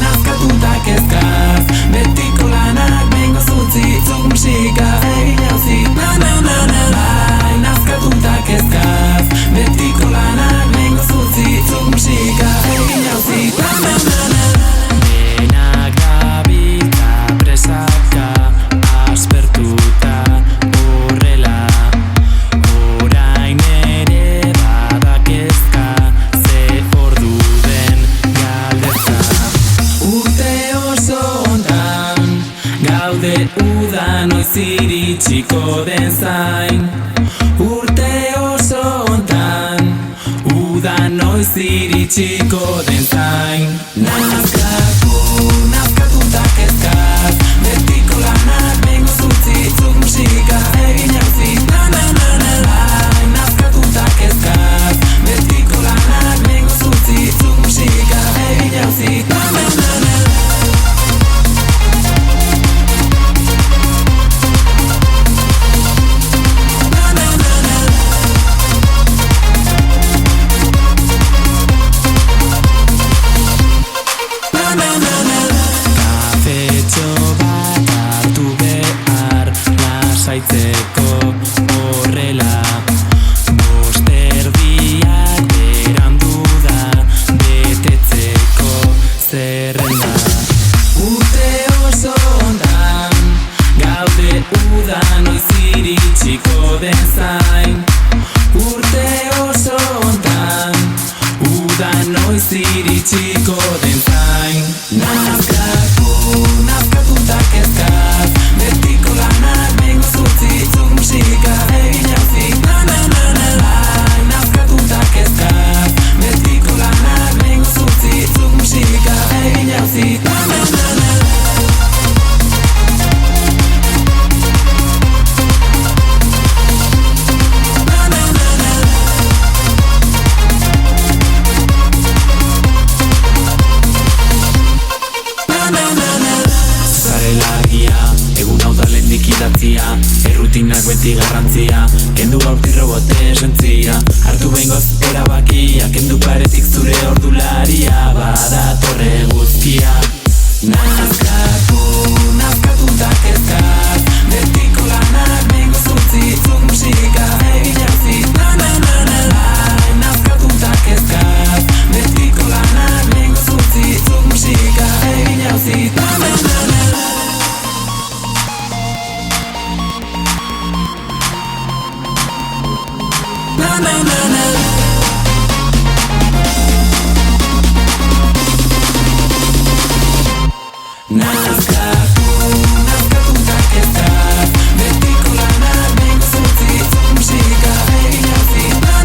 Nazkatuta kezkaz betiko lanak bengo zutzi zuk musika egin jauzi Bai, nazkatuta kezkaz betiko lanak bengo zutzi zuk musika egin jauzi Denak gabiltza presaka aspertuta horrela Orain ere badakezka ze ordu den galdetza Urte oso ontan gaude uda noiz iritsiko den zain Urte oso ontan uda noiz iritsiko den zain Nazkatuta kezkaz betiko lanak bengo zutzi zuk musika egin jauzi Bai, nazkatuta kezkaz betiko lanak bengo zutzi zuk musika egin jauzi Kafetxo bat hartu behar lasaitzeko horrela Bost erdiak berandu da betetzeko zerrenda Urte oso ondan gaude uda noiz iritsiko den zain Urte oso ondan uda noiz iritsiko den zain Nazkatuta kezkaz betiko lanak bengo zutzi zuk musika egin jauzi Bai, nazkatuta kezkaz betiko lanak bengo zutzi zuk musika egin jauzi Egun hau da lehendik idatzia Errutinak beti garrantzia Kendu gaurti robote esentzia Hartu behingoz erabakia Kendu paretik zure ordularia Badatorre guztia Nazkatuta kezkaz betiko lanak bengo zutzi zuk musika egin jauzi Bai, nazkatuta kezkaz betiko lanak bengo zutzi zuk musika egin jauzi Nazkatuta kezkaz betiko lanak bengo zutzi zuk musika egin jauzi Bai,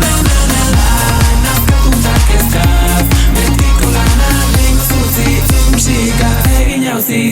nazkatuta kezkaz betiko lanak bengo zutzi zuk musika egin jauzi